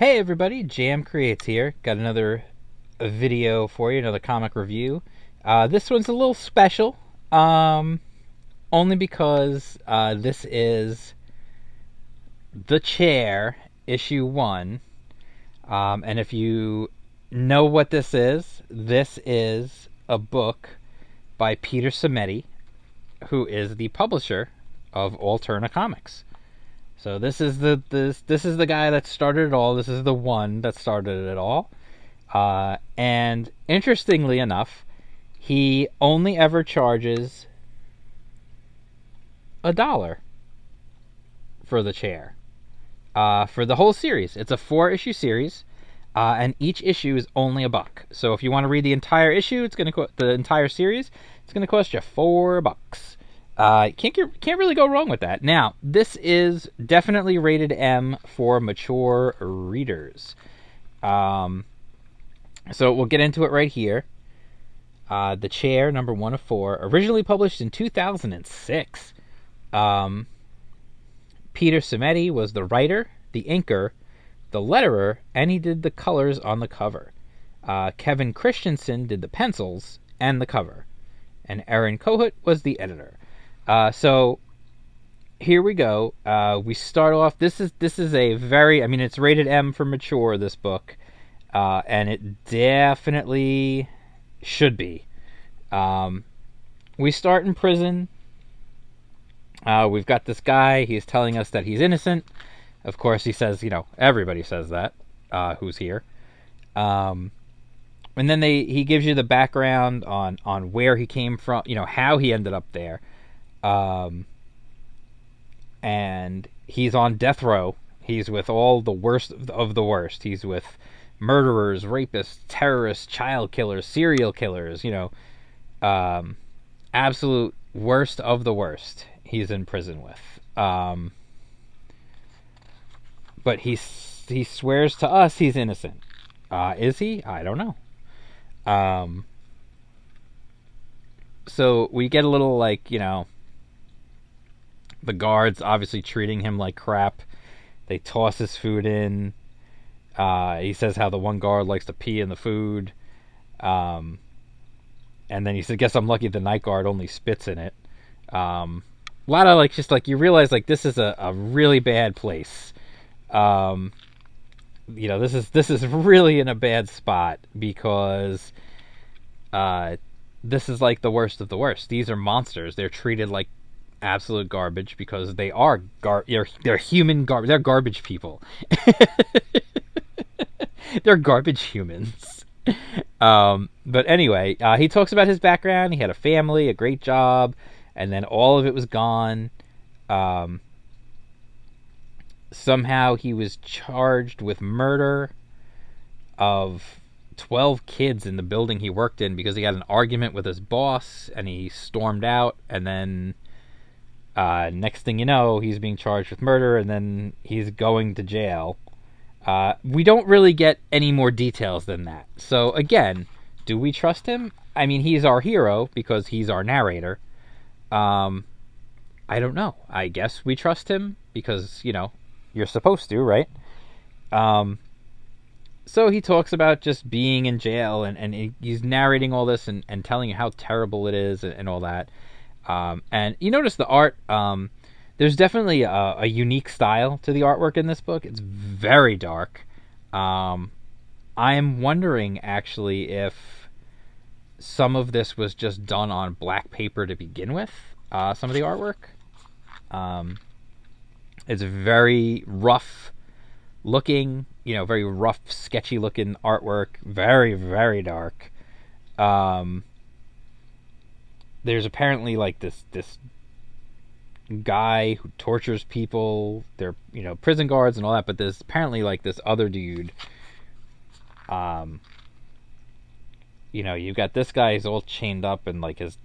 Hey everybody, Jam Creates here. Got another video for you, another comic review. This one's a little special, only because this is The Chair, issue 1. And if you know what this is a book by Peter Simeti, who is the publisher of Alterna Comics. So this is the guy that started it all. This is the one that started it all. And interestingly enough, he only ever charges $1 for The Chair. For the whole series. It's a 4-issue series, and each issue is only $1. So if you want to read the entire issue, the entire series, it's gonna cost you $4. Can't really go wrong with that. Now, this is definitely rated M for mature readers. So we'll get into it right here. The Chair, number 1 of 4, originally published in 2006. Peter Simeti was the writer, the inker, the letterer, and he did the colors on the cover. Kevin Christensen did the pencils and the cover, and Aaron Kohut was the editor. So here we go. We start off. This is a very. I mean, it's rated M for mature. This book, and it definitely should be. We start in prison. We've got this guy. He's telling us that he's innocent. Of course, he says, everybody says that. Who's here? And then he gives you the background on where he came from. How he ended up there. And he's on death row. He's with all the worst of the worst. He's with murderers, rapists, terrorists, child killers, serial killers, absolute worst of the worst he's in prison with. But he swears to us he's innocent. Is he? I don't know. So we get a little the guards obviously treating him like crap. They toss his food in. He says how the one guard likes to pee in the food. And then he said, "Guess I'm lucky the night guard only spits in it." A lot of you realize this is a really bad place. This is really in a bad spot because this is like the worst of the worst. These are monsters. They're treated like absolute garbage because they are they're human garbage. They're garbage people. They're garbage humans. But anyway, he talks about his background. He had a family, a great job, and then all of it was gone. Somehow he was charged with murder of 12 kids in the building he worked in because he had an argument with his boss and he stormed out, and then next thing you know, he's being charged with murder, and then he's going to jail. We don't really get any more details than that. So again, do we trust him? I mean, he's our hero because he's our narrator. I don't know. I guess we trust him because, you're supposed to, right? So he talks about just being in jail, and he's narrating all this and telling you how terrible it is and all that. And you notice the art. There's definitely a unique style to the artwork in this book. It's very dark. I am wondering, actually, if some of this was just done on black paper to begin with. Some of the artwork. It's very rough looking, very rough, sketchy looking artwork. Very, very dark. There's apparently this guy who tortures people. They're prison guards and all that, but there's apparently this other dude. You've got this guy. He's all chained up and his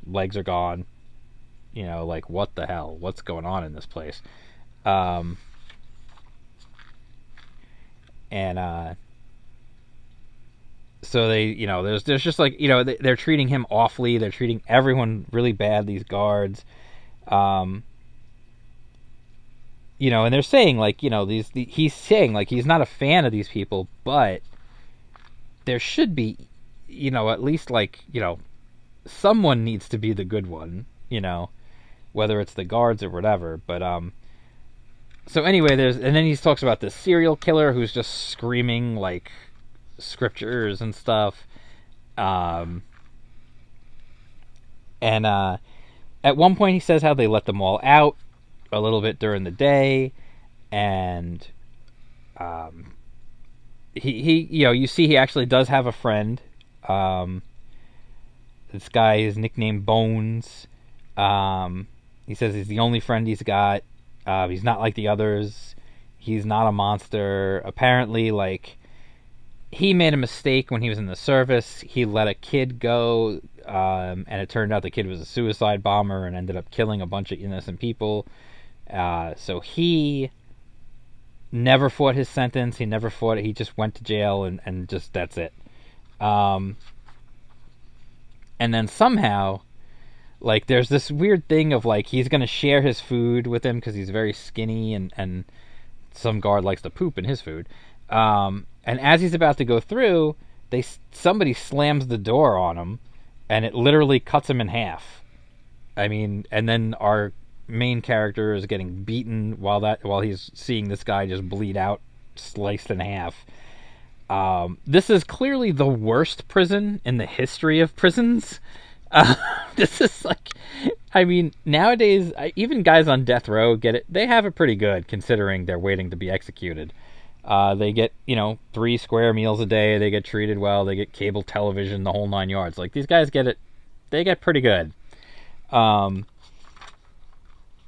legs are gone. What the hell? What's going on in this place? So they, there's just they're treating him awfully. They're treating everyone really bad. These guards, and they're saying like, he's saying like he's not a fan of these people, but there should be, at least like, someone needs to be the good one, whether it's the guards or whatever. But so anyway, and then he talks about this serial killer who's just screaming like scriptures and stuff. Um, and at one point he says how they let them all out a little bit during the day, and um, he you see he actually does have a friend. Um, this guy is nicknamed Bones. He says he's the only friend he's got. He's not like the others. He's not a monster. Apparently, like, he made a mistake when he was in the service. He let a kid go, and it turned out the kid was a suicide bomber and ended up killing a bunch of innocent people. So he never fought his sentence. He never fought it. He just went to jail, and just that's it. And then somehow, like, there's this weird thing of like he's gonna share his food with him because he's very skinny, and some guard likes to poop in his food. And as he's about to go through, somebody slams the door on him, and it literally cuts him in half. I mean, and then our main character is getting beaten while he's seeing this guy just bleed out, sliced in half. This is clearly the worst prison in the history of prisons. This is like, I mean, nowadays, even guys on death row get it. They have it pretty good considering they're waiting to be executed. They get, 3 square meals a day. They get treated well. They get cable television, the whole 9 yards. Like, these guys get it. They get pretty good.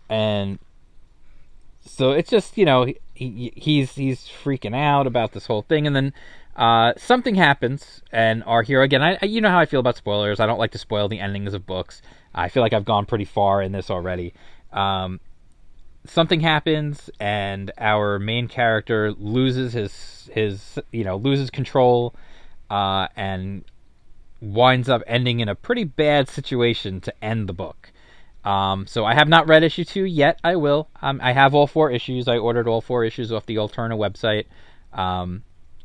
And so it's just, he's freaking out about this whole thing, and then something happens, and our hero, again, you know how I feel about spoilers. I don't like to spoil the endings of books. I feel like I've gone pretty far in this already. Something happens, and our main character loses loses control, and winds up ending in a pretty bad situation to end the book. So I have not read issue 2 yet. I will. I have all 4 issues. I ordered all 4 issues off the Alterna website.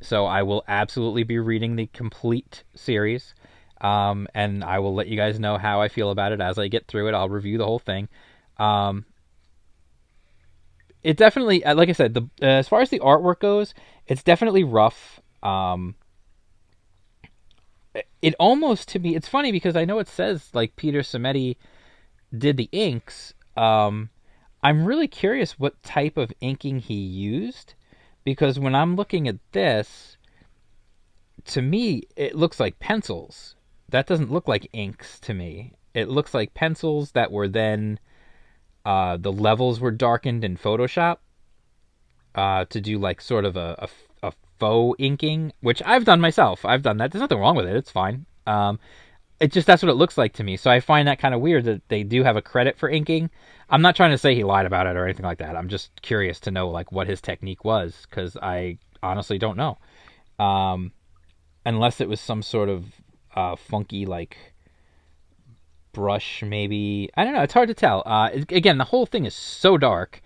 So I will absolutely be reading the complete series. And I will let you guys know how I feel about it as I get through it. I'll review the whole thing. It definitely, like I said, as far as the artwork goes, it's definitely rough. It almost, to me, it's funny because I know it says like Peter Simeti did the inks. I'm really curious what type of inking he used, because when I'm looking at this, to me, it looks like pencils. That doesn't look like inks to me. It looks like pencils that were then, the levels were darkened in Photoshop to do like sort of a faux inking, which I've done myself. I've done that. There's nothing wrong with it. It's fine. That's what it looks like to me. So I find that kind of weird that they do have a credit for inking. I'm not trying to say he lied about it or anything like that. I'm just curious to know like what his technique was, because I honestly don't know. Unless it was some sort of funky like brush, maybe. I don't know. It's hard to tell. Again, the whole thing is so dark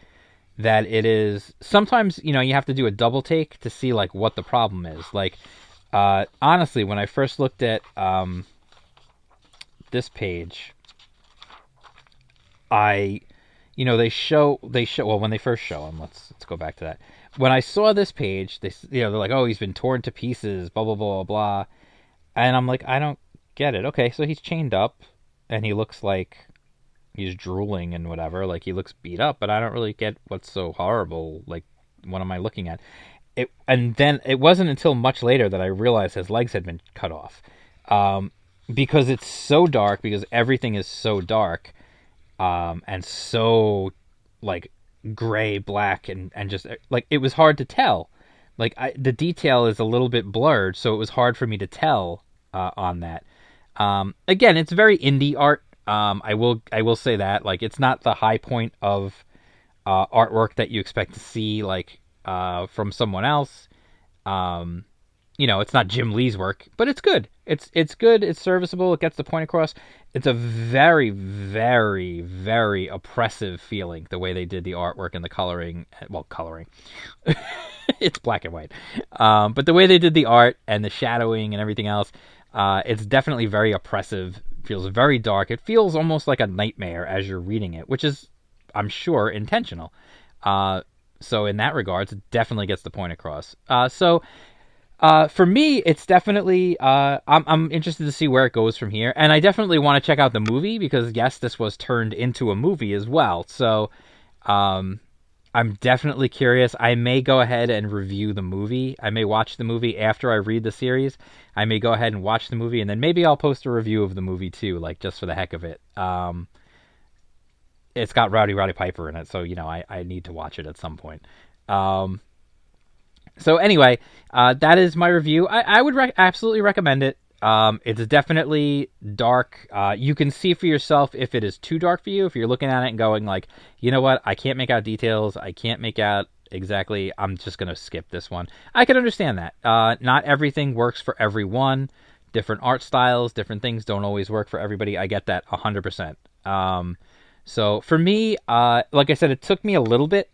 that it is. Sometimes you have to do a double take to see like what the problem is. Like honestly, when I first looked at this page, they show well, when they first show him, let's go back to that. When I saw this page, they're like, oh, he's been torn to pieces, blah blah blah blah, and I'm like, I don't get it. Okay, so he's chained up and he looks like he's drooling and whatever, like he looks beat up, but I don't really get what's so horrible. Like, what am I looking at? And then it wasn't until much later that I realized his legs had been cut off. Because it's so dark, because everything is so dark, and so like gray, black, and just like it was hard to tell. Like the detail is a little bit blurred, so it was hard for me to tell on that. Again, it's very indie art. I will say that, like, it's not the high point of artwork that you expect to see like from someone else. it's not Jim Lee's work, but it's good. It's good. It's serviceable. It gets the point across. It's a very, very, very oppressive feeling the way they did the artwork and the coloring. Well, coloring. It's black and white. But the way they did the art and the shadowing and everything else, it's definitely very oppressive. Feels very dark. It feels almost like a nightmare as you're reading it, which is, I'm sure, intentional. So in that regards, it definitely gets the point across. For me, it's definitely I'm interested to see where it goes from here, and I definitely want to check out the movie because yes, this was turned into a movie as well. So I'm definitely curious. I may go ahead and review the movie. I may watch the movie after I read the series. I may go ahead and watch the movie, and then maybe I'll post a review of the movie too, like just for the heck of it. It's got Rowdy Piper in it, so I need to watch it at some point. So anyway, that is my review. I would absolutely recommend it. It's definitely dark. You can see for yourself if it is too dark for you. If you're looking at it and going like, you know what, I can't make out details. I can't make out exactly. I'm just going to skip this one. I can understand that. Not everything works for everyone. Different art styles, different things don't always work for everybody. I get that 100%. So for me, like I said, it took me a little bit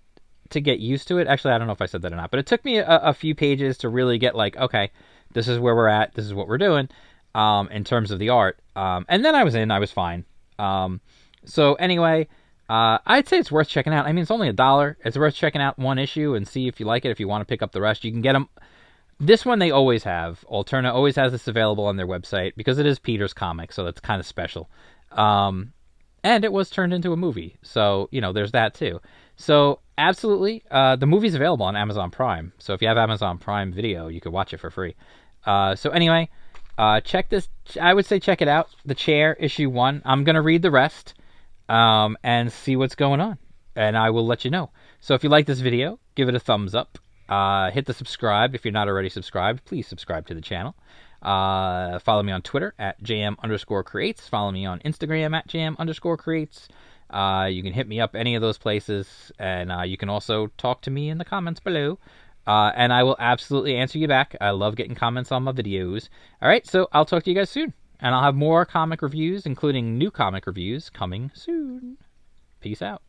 to get used to it. Actually, I don't know if I said that or not, but it took me a few pages to really get like, okay, this is where we're at. This is what we're doing in terms of the art. And then I was fine. So anyway, I'd say it's worth checking out. I mean, it's only $1. It's worth checking out one issue and see if you like it. If you want to pick up the rest, you can get them. This one they always have. Alterna always has this available on their website because it is Peter's comic, so that's kind of special. And it was turned into a movie, so there's that too. So absolutely, the movie's available on Amazon Prime. So if you have Amazon Prime Video, you could watch it for free. So anyway, check this. I would say check it out. The Chair, issue 1. I'm gonna read the rest, and see what's going on, and I will let you know. So if you like this video, give it a thumbs up. Hit the subscribe if you're not already subscribed. Please subscribe to the channel. Follow me on Twitter at jm_creates. Follow me on Instagram at jm_creates. You can hit me up any of those places, and you can also talk to me in the comments below. And I will absolutely answer you back. I love getting comments on my videos. All right, so I'll talk to you guys soon, and I'll have more comic reviews, including new comic reviews, coming soon. Peace out.